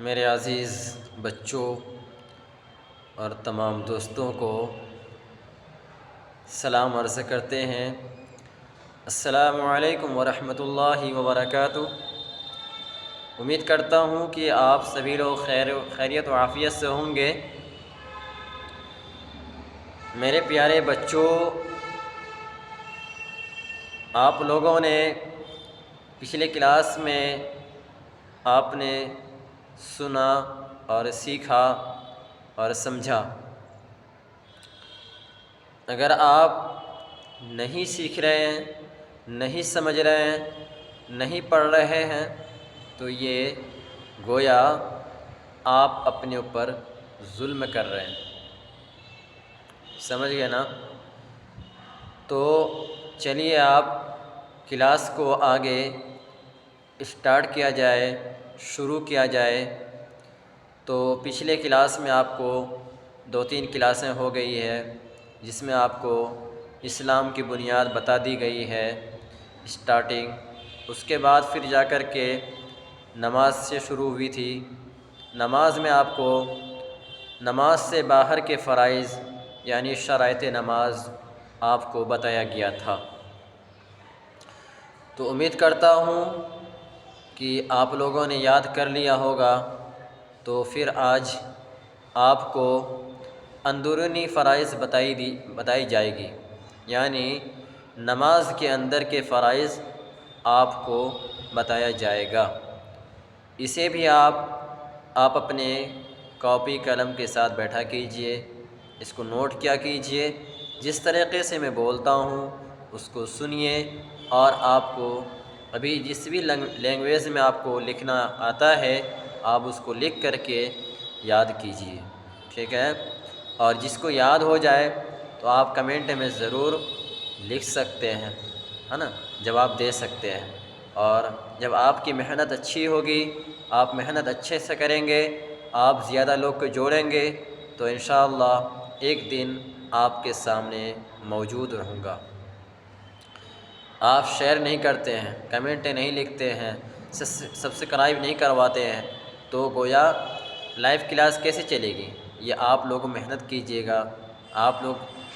میرے عزیز بچوں اور تمام دوستوں کو سلام عرض کرتے ہیں۔ السلام علیکم ورحمۃ اللہ وبرکاتہ۔ امید کرتا ہوں کہ آپ سبھی لوگ خیریت و عافیت سے ہوں گے۔ میرے پیارے بچوں، آپ لوگوں نے پچھلے کلاس میں آپ نے سنا اور سیکھا اور سمجھا۔ اگر آپ نہیں سیکھ رہے ہیں، نہیں سمجھ رہے ہیں، نہیں پڑھ رہے ہیں تو یہ گویا آپ اپنے اوپر ظلم کر رہے ہیں۔ سمجھ گئے نا؟ تو چلیے آپ کلاس کو آگے اسٹارٹ کیا جائے، شروع کیا جائے۔ تو پچھلے کلاس میں آپ کو 2-3 کلاسیں ہو گئی ہے جس میں آپ کو اسلام کی بنیاد بتا دی گئی ہے، اسٹارٹنگ۔ اس کے بعد پھر جا کر کے نماز سے شروع ہوئی تھی۔ نماز میں آپ کو نماز سے باہر کے فرائض یعنی شرائط نماز آپ کو بتایا گیا تھا۔ تو امید کرتا ہوں کہ آپ لوگوں نے یاد کر لیا ہوگا۔ تو پھر آج آپ کو اندرونی فرائض بتائی جائے گی، یعنی نماز کے اندر کے فرائض آپ کو بتایا جائے گا۔ اسے بھی آپ اپنے کاپی قلم کے ساتھ بیٹھا کیجئے، اس کو نوٹ کیا کیجئے۔ جس طریقے سے میں بولتا ہوں اس کو سنیے، اور آپ کو ابھی جس بھی لینگویج میں آپ کو لکھنا آتا ہے آپ اس کو لکھ کر کے یاد کیجئے، ٹھیک ہے؟ اور جس کو یاد ہو جائے تو آپ کمنٹ میں ضرور لکھ سکتے ہیں، ہے نا، جواب دے سکتے ہیں۔ اور جب آپ کی محنت اچھی ہوگی، آپ محنت اچھے سے کریں گے، آپ زیادہ لوگ کو جوڑیں گے تو انشاءاللہ ایک دن آپ کے سامنے موجود رہوں گا۔ آپ شیئر نہیں کرتے ہیں، کمنٹ نہیں لکھتے ہیں، سبسکرائب نہیں کرواتے ہیں تو گویا لائیو کلاس کیسے چلے گی؟ یہ آپ لوگ محنت کیجئے گا۔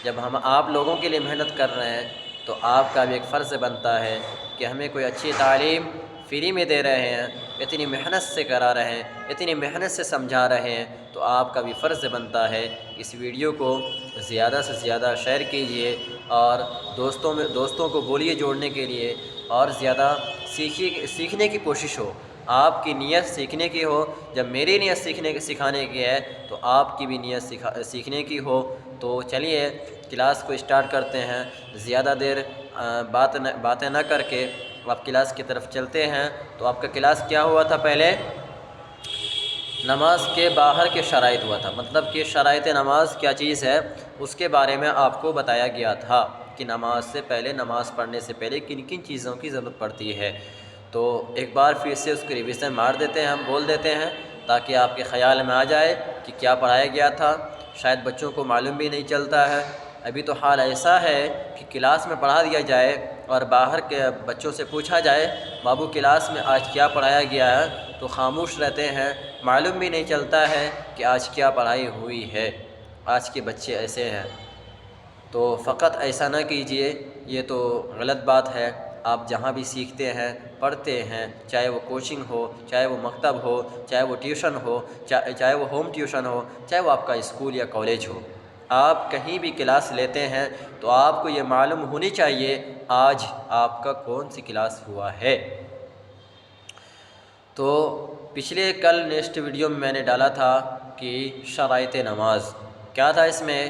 جب ہم آپ لوگوں کے لیے محنت کر رہے ہیں تو آپ کا بھی ایک فرض بنتا ہے کہ ہمیں کوئی اچھی تعلیم فری میں دے رہے ہیں، اتنی محنت سے کرا رہے ہیں، اتنی محنت سے سمجھا رہے ہیں، تو آپ کا بھی فرض بنتا ہے اس ویڈیو کو زیادہ سے زیادہ شیئر کیجئے اور دوستوں کو بولیے جوڑنے کے لیے، اور زیادہ سیکھنے کی کوشش ہو۔ آپ کی نیت سیکھنے کی ہو، جب میری نیت سکھانے کی ہے تو آپ کی بھی نیت سیکھنے کی ہو۔ تو چلیے کلاس کو اسٹارٹ کرتے ہیں۔ زیادہ دیر باتیں نہ کر کے آپ کلاس کی طرف چلتے ہیں۔ تو آپ کا کلاس کیا ہوا تھا؟ پہلے نماز کے باہر کے شرائط ہوا تھا، مطلب کہ شرائط نماز کیا چیز ہے اس کے بارے میں آپ کو بتایا گیا تھا کہ نماز پڑھنے سے پہلے کن کن چیزوں کی ضرورت پڑتی ہے۔ تو ایک بار پھر سے اس کو ریویژن مار دیتے ہیں، ہم بول دیتے ہیں تاکہ آپ کے خیال میں آ جائے کہ کیا پڑھایا گیا تھا۔ شاید بچوں کو معلوم بھی نہیں چلتا ہے۔ ابھی تو حال ایسا ہے کہ کلاس میں پڑھا دیا جائے اور باہر کے بچوں سے پوچھا جائے بابو کلاس میں آج کیا پڑھایا گیا ہے تو خاموش رہتے ہیں، معلوم بھی نہیں چلتا ہے کہ آج کیا پڑھائی ہوئی ہے۔ آج کے بچے ایسے ہیں۔ تو فقط ایسا نہ کیجئے، یہ تو غلط بات ہے۔ آپ جہاں بھی سیکھتے ہیں، پڑھتے ہیں، چاہے وہ کوچنگ ہو، چاہے وہ مکتب ہو، چاہے وہ ٹیوشن ہو، چاہے وہ ہوم ٹیوشن ہو، چاہے وہ آپ کا اسکول یا کالج ہو، آپ کہیں بھی کلاس لیتے ہیں تو آپ کو یہ معلوم ہونی چاہیے آج آپ کا کون سی کلاس ہوا ہے۔ تو کل نیکسٹ ویڈیو میں نے ڈالا تھا کہ شرائط نماز کیا تھا، اس میں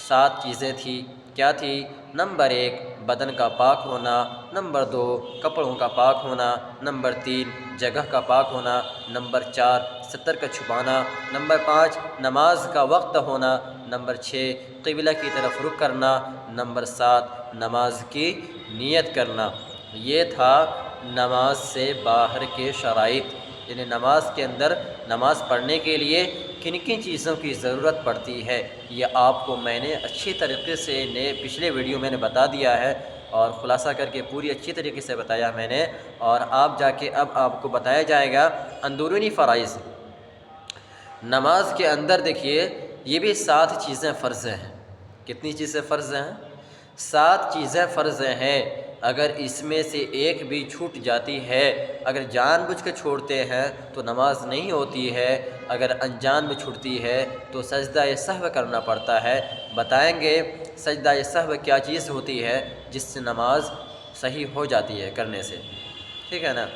7 چیزیں تھی۔ کیا تھی؟ نمبر 1 بدن کا پاک ہونا، نمبر 2 کپڑوں کا پاک ہونا، نمبر 3 جگہ کا پاک ہونا، نمبر 4 ستر کا چھپانا، نمبر 5 نماز کا وقت ہونا، نمبر 6 قبلہ کی طرف رخ کرنا، نمبر 7 نماز کی نیت کرنا۔ یہ تھا نماز سے باہر کے شرائط، یعنی نماز کے اندر نماز پڑھنے کے لیے کن کن چیزوں کی ضرورت پڑتی ہے۔ یہ آپ کو میں نے اچھی طریقے سے پچھلے ویڈیو میں نے بتا دیا ہے اور خلاصہ کر کے پوری اچھی طریقے سے بتایا میں نے، اور اب آپ کو بتایا جائے گا اندرونی فرائض۔ نماز کے اندر دیکھیے یہ بھی 7 چیزیں فرض ہیں۔ کتنی چیزیں فرض ہیں؟ 7 چیزیں فرض ہیں۔ اگر اس میں سے ایک بھی چھوٹ جاتی ہے، اگر جان بوجھ کے چھوڑتے ہیں تو نماز نہیں ہوتی ہے، اگر انجان میں چھوٹتی ہے تو سجدہ سہو کرنا پڑتا ہے۔ بتائیں گے سجدہ سہو کیا چیز ہوتی ہے جس سے نماز صحیح ہو جاتی ہے کرنے سے، ٹھیک ہے نا؟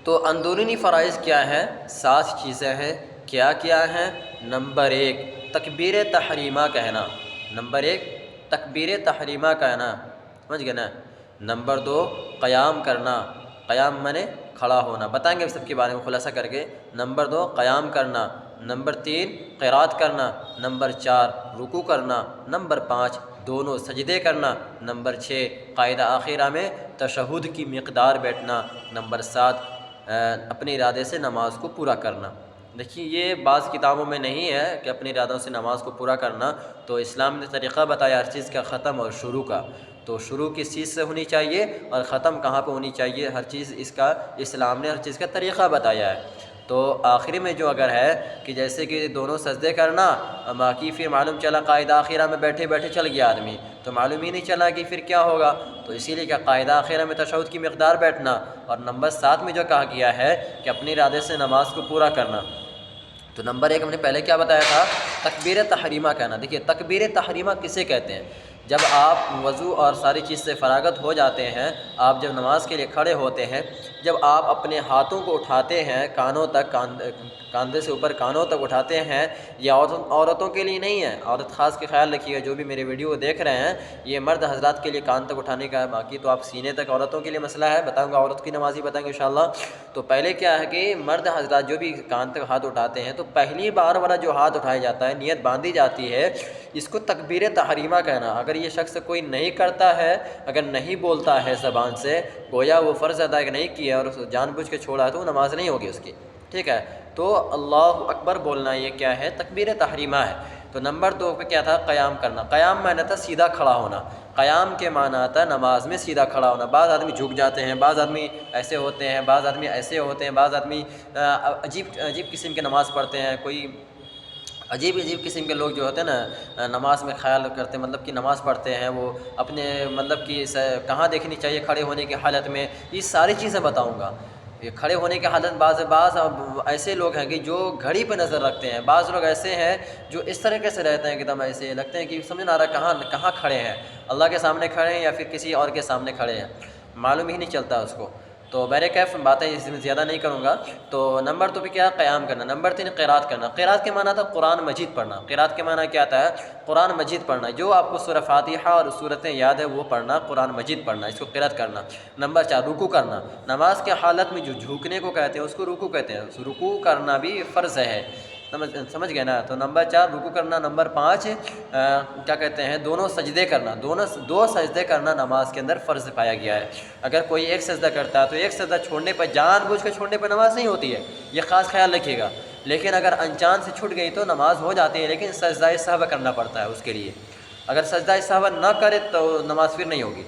تو اندرونی فرائض کیا ہے؟ 7 چیزیں ہیں۔ کیا کیا ہیں؟ نمبر 1 تکبیر تحریمہ کہنا۔ نمبر 1 تکبیر تحریمہ کہنا، سمجھ گئے نا؟ نمبر 2 قیام کرنا، قیام مانے کھڑا ہونا، بتائیں گے سب کے بارے میں خلاصہ کر کے۔ نمبر 2 قیام کرنا، نمبر 3 قرات کرنا، نمبر 4 رکوع کرنا، نمبر 5 دونوں سجدے کرنا، نمبر 6 قاعدہ آخرہ میں تشہد کی مقدار بیٹھنا، نمبر 7 اپنے ارادے سے نماز کو پورا کرنا۔ دیکھیے یہ بعض کتابوں میں نہیں ہے کہ اپنے ارادوں سے نماز کو پورا کرنا، تو اسلام نے طریقہ بتایا ہر چیز کا ختم اور شروع کا، تو شروع کس چیز سے ہونی چاہیے اور ختم کہاں پہ ہونی چاہیے، ہر چیز اس کا اسلام نے ہر چیز کا طریقہ بتایا ہے۔ تو آخری میں جو اگر ہے کہ جیسے کہ دونوں سجدے کرنا، باقی پھر معلوم چلا قاعدہ آخرہ میں بیٹھے بیٹھے چل گیا آدمی، تو معلوم ہی نہیں چلا کہ پھر کیا ہوگا، تو اسی لیے کہ قاعدہ آخرہ میں تشہد کی مقدار بیٹھنا، اور نمبر 7 میں جو کہا گیا ہے کہ اپنے ارادے سے نماز کو پورا کرنا۔ تو نمبر 1 ہم نے پہلے کیا بتایا تھا؟ تکبیر تحریمہ کہنا۔ دیکھیے تکبیر تحریمہ کسے کہتے ہیں؟ جب آپ وضو اور ساری چیز سے فراغت ہو جاتے ہیں، آپ جب نماز کے لیے کھڑے ہوتے ہیں، جب آپ اپنے ہاتھوں کو اٹھاتے ہیں کانوں تک، کاندھے سے اوپر کانوں تک اٹھاتے ہیں، یہ عورتوں کے لیے نہیں ہے، عورت خاص کے خیال رکھیے گا، جو بھی میرے ویڈیو دیکھ رہے ہیں یہ مرد حضرات کے لیے کان تک اٹھانے کا ہے، باقی تو آپ سینے تک عورتوں کے لیے مسئلہ ہے، بتاؤں گا عورت کی نماز ہی بتائیں گے انشاءاللہ۔ تو پہلے کیا ہے کہ مرد حضرات جو بھی کان تک ہاتھ اٹھاتے ہیں، تو پہلی بار والا جو ہاتھ اٹھایا جاتا ہے، نیت باندھی جاتی ہے، اس کو تکبیر تحریمہ کہنا۔ اگر یہ شخص کوئی نہیں کرتا ہے، اگر نہیں بولتا ہے زبان سے، گویا وہ فرض ادا نہیں کیا اور جان بوجھ کے چھوڑا ہے، تو نماز نہیں ہوگی اس کی، ٹھیک ہے؟ تو اللہ اکبر بولنا یہ کیا ہے؟ تکبیر تحریمہ ہے۔ تو نمبر 2 پہ کیا تھا؟ قیام کرنا۔ قیام معنی تھا سیدھا کھڑا ہونا، قیام کے معنی آتا ہے نماز میں سیدھا کھڑا ہونا۔ بعض آدمی جھک جاتے ہیں، بعض آدمی ایسے ہوتے ہیں، بعض آدمی ایسے ہوتے ہیں، بعض آدمی عجیب قسم کے نماز پڑھتے ہیں، کوئی عجیب قسم کے لوگ جو ہوتے ہیں نا نماز میں خیال کرتے ہیں، مطلب کہ نماز پڑھتے ہیں وہ اپنے مطلب کہ کہاں دیکھنی چاہیے کھڑے ہونے کی حالت میں، یہ ساری چیزیں بتاؤں گا۔ یہ کھڑے ہونے کی حالت بعض ایسے لوگ ہیں کہ جو گھڑی پہ نظر رکھتے ہیں، بعض لوگ ایسے ہیں جو اس طریقے سے رہتے ہیں کہ دم ایسے لگتے ہیں کہ سمجھ نہ آ رہا کہاں کھڑے ہیں، اللہ کے سامنے کھڑے ہیں یا پھر کسی اور کے سامنے کھڑے ہیں، معلوم ہی نہیں چلتا اس کو۔ تو میرے کیف باتیں اس میں زیادہ نہیں کروں گا۔ تو نمبر 2 پہ کیا؟ قیام کرنا۔ نمبر 3 قرات کرنا۔ قرات کے معنی تھا قرآن مجید پڑھنا۔ قرات کے معنی کیا تھا؟ قرآن مجید پڑھنا، جو آپ کو سورہ فاتحہ اور سورتیں یاد ہے وہ پڑھنا، قرآن مجید پڑھنا، اس کو قرات کرنا۔ نمبر 4 رکوع کرنا۔ نماز کے حالت میں جو جھکنے کو کہتے ہیں اس کو رکوع کہتے ہیں، رکوع کرنا بھی فرض ہے، سمجھ گئے نا؟ تو نمبر 4 رکوع کرنا۔ نمبر 5 کیا کہتے ہیں؟ دونوں سجدے کرنا، دو سجدے کرنا نماز کے اندر فرض پایا گیا ہے۔ اگر کوئی ایک سجدہ کرتا ہے تو ایک سجدہ چھوڑنے پر، جان بوجھ کے چھوڑنے پر نماز نہیں ہوتی ہے، یہ خاص خیال رکھیے گا، لیکن اگر انجان سے چھوٹ گئی تو نماز ہو جاتی ہے، لیکن سجدہ سہو کرنا پڑتا ہے اس کے لیے، اگر سجدہ سہو نہ کرے تو نماز پھر نہیں ہوگی۔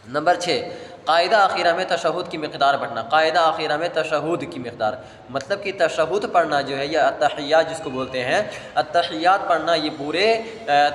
نمبر 6 قاعدہ آخرہ میں تشہد کی مقدار پڑھنا۔ قاعدہ آخرہ میں تشہد کی مقدار مطلب کہ تشہد پڑھنا جو ہے، یا التحیات جس کو بولتے ہیں، التحیات پڑھنا، یہ پورے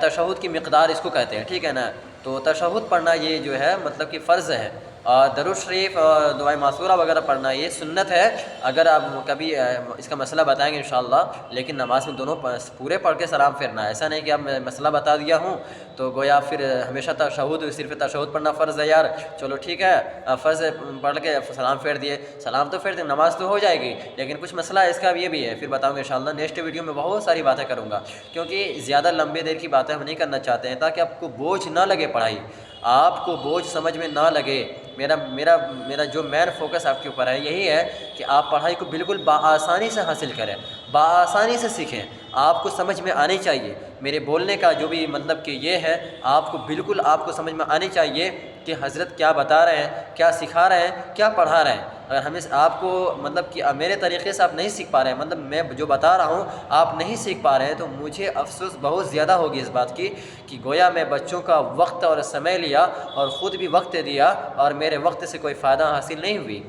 تشہد کی مقدار اس کو کہتے ہیں، ٹھیک ہے نا؟ تو تشہد پڑھنا یہ جو ہے مطلب کہ فرض ہے، اور درود شریف اور دعائے معصورہ وغیرہ پڑھنا یہ سنت ہے۔ اگر آپ کبھی اس کا مسئلہ بتائیں گے انشاءاللہ، لیکن نماز میں دونوں پورے پڑھ کے سلام پھیرنا ہے، ایسا نہیں کہ اب میں مسئلہ بتا دیا ہوں تو گویا پھر ہمیشہ تشہد، صرف تشہد پڑھنا فرض ہے یار، چلو ٹھیک ہے فرض پڑھ کے سلام پھیر دیے، سلام تو پھیر دیں، نماز تو ہو جائے گی، لیکن کچھ مسئلہ اس کا یہ بھی ہے، پھر بتاؤں گا انشاءاللہ، نیکسٹ ویڈیو میں بہت ساری باتیں کروں گا، کیونکہ زیادہ لمبے دیر کی باتیں ہم نہیں کرنا چاہتے ہیں، تاکہ آپ کو بوجھ نہ لگے پڑھائی، آپ کو بوجھ سمجھ میں نہ لگے۔ میرا جو مین فوکس آپ کے اوپر ہے یہی ہے کہ آپ پڑھائی کو بالکل بآسانی سے حاصل کریں، بآسانی سے سیکھیں، آپ کو سمجھ میں آنی چاہیے، میرے بولنے کا جو بھی مطلب کہ یہ ہے، آپ کو بالکل آپ کو سمجھ میں آنی چاہیے کہ حضرت کیا بتا رہے ہیں، کیا سکھا رہے ہیں، کیا پڑھا رہے ہیں۔ اگر ہمیں آپ کو مطلب کہ میرے طریقے سے آپ نہیں سیکھ پا رہے ہیں، مطلب میں جو بتا رہا ہوں آپ نہیں سیکھ پا رہے ہیں، تو مجھے افسوس بہت زیادہ ہوگی اس بات کی کہ گویا میں بچوں کا وقت اور سمے لیا اور خود بھی وقت دیا اور میرے وقت سے کوئی فائدہ حاصل نہیں ہوئی۔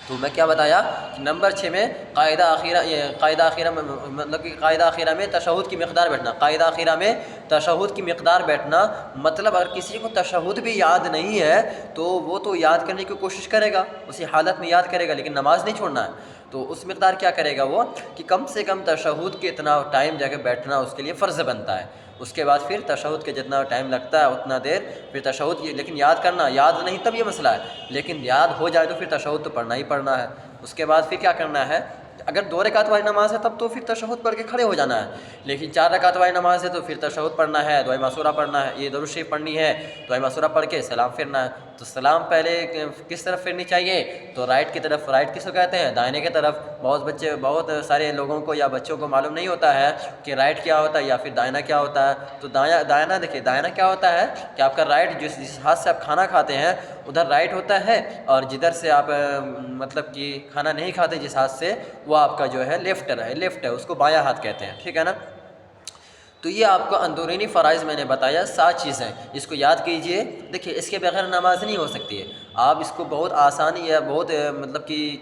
تو میں کیا بتایا کہ نمبر 6 میں قاعدہ آخرہ مطلب کہ قاعدہ آخرہ میں تشہد کی مقدار بیٹھنا. قاعدہ آخرہ میں تشہد کی مقدار بیٹھنا مطلب اگر کسی کو تشہد بھی یاد نہیں ہے تو وہ تو یاد کرنے کی کوشش کرے گا, اسی حالت میں یاد کرے گا, لیکن نماز نہیں چھوڑنا ہے. تو اس مقدار کیا کرے گا وہ کہ کم سے کم تشہد کے اتنا ٹائم جا کے بیٹھنا اس کے لیے فرض بنتا ہے. اس کے بعد پھر تشہد کے جتنا ٹائم لگتا ہے اتنا دیر پھر تشہد, لیکن یاد کرنا, یاد نہیں تب یہ مسئلہ ہے, لیکن یاد ہو جائے تو پھر تشہد تو پڑھنا ہی پڑھنا ہے. اس کے بعد پھر کیا کرنا ہے, اگر 2 رکعت والی نماز ہے تب تو پھر تشہد پڑھ کے کھڑے ہو جانا ہے, لیکن 4 رکعت والی نماز ہے تو پھر تشہد پڑھنا ہے, دعائے معصورہ پڑھنا ہے, یہ درود شریف پڑھنی ہے, دعائے معصورہ پڑھ کے سلام پھرنا ہے. تو سلام پہلے کس طرف پھرنی چاہیے, تو رائٹ کی طرف. رائٹ کس کو کہتے ہیں, دائنے کی طرف. بہت سارے لوگوں کو یا بچوں کو معلوم نہیں ہوتا ہے کہ رائٹ کیا ہوتا ہے یا پھر دائنا کیا ہوتا ہے. تو دائنا دیکھیے, دائنا کیا ہوتا ہے کہ آپ کا رائٹ جس ہاتھ سے آپ کھانا کھاتے ہیں ادھر رائٹ ہوتا ہے, اور جدھر سے آپ مطلب کہ کھانا نہیں کھاتے جس ہاتھ سے, وہ آپ کا جو ہے لیفٹ ہے, اس کو بایاں ہاتھ کہتے ہیں, ٹھیک ہے نا. تو یہ آپ کو اندرونی فرائض میں نے بتایا 7 چیزیں, اس کو یاد کیجئے. دیکھیے اس کے بغیر نماز نہیں ہو سکتی ہے. آپ اس کو بہت آسانی یا بہت مطلب کہ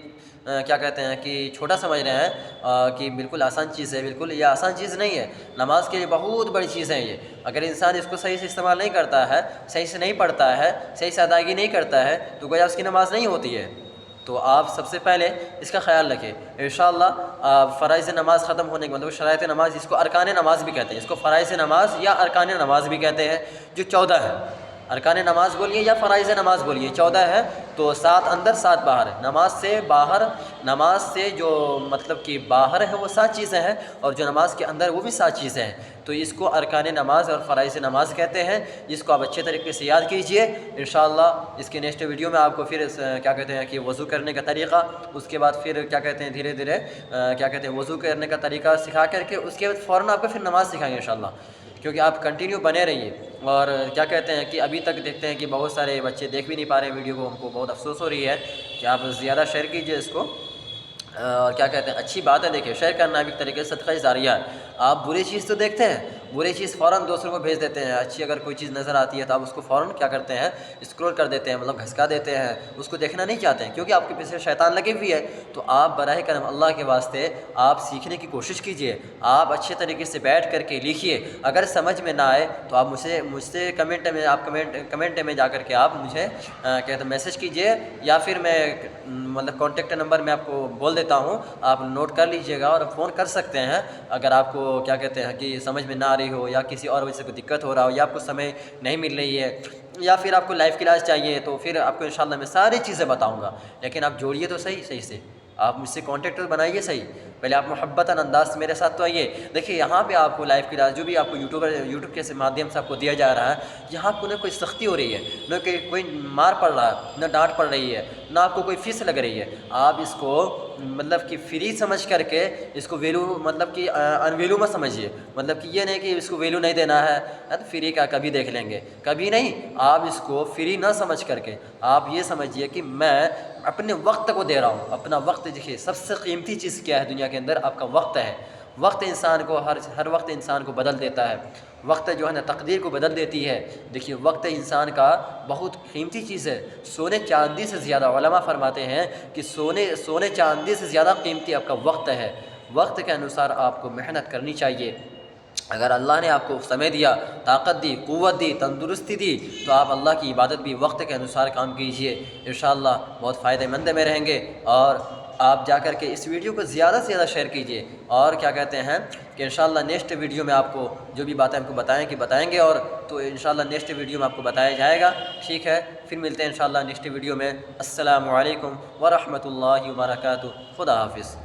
کیا کہتے ہیں کہ چھوٹا سمجھ رہے ہیں کہ بالکل آسان چیز ہے. بالکل یہ آسان چیز نہیں ہے, نماز کے لیے بہت بڑی چیز ہے یہ. اگر انسان اس کو صحیح سے استعمال نہیں کرتا ہے, صحیح سے نہیں پڑھتا ہے, صحیح سے ادائیگی نہیں کرتا ہے, تو گویا اس کی نماز نہیں ہوتی ہے. تو آپ سب سے پہلے اس کا خیال رکھیں. انشاءاللہ فرائض نماز ختم ہونے کے مطلب شرائط نماز, جس کو ارکان نماز بھی کہتے ہیں, اس کو فرائض نماز یا ارکان نماز بھی کہتے ہیں, جو 14 ہے. ارکان نماز بولیے یا فرائض نماز بولیے, 14 ہے. تو 7 اندر 7 باہر ہے. نماز سے باہر, نماز سے جو مطلب کہ باہر ہے وہ 7 چیزیں ہیں, اور جو نماز کے اندر وہ بھی 7 چیزیں ہیں. تو اس کو ارکان نماز اور فرائض نماز کہتے ہیں, جس کو آپ اچھے طریقے سے یاد کیجئے. انشاءاللہ اس کے نیکسٹ ویڈیو میں آپ کو پھر کیا کہتے ہیں کہ وضو کرنے کا طریقہ, اس کے بعد پھر کیا کہتے ہیں دھیرے دھیرے کیا کہتے ہیں وضو کرنے کا طریقہ سکھا کر کے اس کے بعد فوراً آپ کو پھر نماز سکھائیں گے انشاءاللہ. کیونکہ آپ کنٹینیو بنے رہیے. اور کیا کہتے ہیں کہ ابھی تک دیکھتے ہیں کہ بہت سارے بچے دیکھ بھی نہیں پا رہے ہیں ویڈیو کو, ہم کو بہت افسوس ہو رہی ہے کہ آپ زیادہ شیئر کیجئے اس کو. اور کیا کہتے ہیں اچھی بات ہے, دیکھیں شیئر کرنا ایک طریقے سے صدقہ جاریہ ہے. آپ بری چیز تو دیکھتے ہیں, بری چیز فوراً دوسروں کو بھیج دیتے ہیں, اچھی اگر کوئی چیز نظر آتی ہے تو آپ اس کو فوراً کیا کرتے ہیں اسکرول کر دیتے ہیں, مطلب گھسکا دیتے ہیں, اس کو دیکھنا نہیں چاہتے ہیں, کیونکہ آپ کے پیچھے شیطان لگی ہوئی ہے. تو آپ براہ کرم اللہ کے واسطے آپ سیکھنے کی کوشش کیجئے. آپ اچھے طریقے سے بیٹھ کر کے لکھیے. اگر سمجھ میں نہ آئے تو آپ مجھ سے کمنٹ میں جا کر کے آپ مجھے کہتے ہیں میسج کیجئے, یا پھر میں مطلب کانٹیکٹ نمبر میں آپ کو بول دیتا ہوں, آپ نوٹ کر لیجئے گا اور فون کر سکتے ہیں. اگر آپ کو کیا کہتے ہیں کہ سمجھ میں نہ آ رہی ہو, یا کسی اور وجہ سے کوئی دقت ہو رہا ہو, یا آپ کو سمے نہیں مل رہی ہے, یا پھر آپ کو لائف کلاس چاہیے, تو پھر آپ کو انشاءاللہ میں ساری چیزیں بتاؤں گا. لیکن آپ جوڑیے تو صحیح سے, آپ مجھ سے کانٹیکٹ بنائیے صحیح. پہلے آپ محبتاً انداز سے میرے ساتھ تو آئیے. دیکھیے یہاں پہ آپ کو لائف کلاس جو بھی آپ کو یوٹیوب کے مادھیم سے آپ کو دیا جا رہا ہے, یہاں آپ کو نہ کوئی سختی ہو رہی ہے, نہ کہ کوئی مار پڑ رہا ہے, نہ ڈانٹ پڑ رہی ہے, نہ آپ کو کوئی فیس لگ رہی ہے. آپ اس کو مطلب کہ فری سمجھ کر کے اس کو ویلو مطلب کہ ان ویلو مت سمجھیے. مطلب کہ یہ نہیں کہ اس کو ویلو نہیں دینا ہے, فری کا کبھی دیکھ لیں گے, کبھی نہیں. آپ اس کو فری نہ سمجھ کر کے آپ یہ سمجھیے کہ میں اپنے وقت کو دے رہا ہوں. اپنا وقت دیکھیے سب سے قیمتی چیز کیا ہے دنیا کے اندر, آپ کا وقت ہے. وقت انسان کو ہر وقت انسان کو بدل دیتا ہے. وقت جو ہے نا تقدیر کو بدل دیتی ہے. دیکھیے وقت انسان کا بہت قیمتی چیز ہے, سونے چاندی سے زیادہ. علماء فرماتے ہیں کہ سونے چاندی سے زیادہ قیمتی آپ کا وقت ہے. وقت کے انوسار آپ کو محنت کرنی چاہیے. اگر اللہ نے آپ کو سمے دیا, طاقت دی, قوت دی, تندرستی دی, تو آپ اللہ کی عبادت بھی وقت کے انوسار کام کیجئے. انشاءاللہ بہت فائدہ مند میں رہیں گے. اور آپ جا کر کے اس ویڈیو کو زیادہ سے زیادہ شیئر کیجئے. اور کیا کہتے ہیں کہ انشاءاللہ نیکسٹ ویڈیو میں آپ کو جو بھی باتیں ہم کو بتائیں گے, اور تو انشاءاللہ نیکسٹ ویڈیو میں آپ کو بتایا جائے گا. ٹھیک ہے, پھر ملتے ہیں انشاءاللہ نیکسٹ ویڈیو میں. السلام علیکم ورحمۃ اللہ وبرکاتہ. خدا حافظ.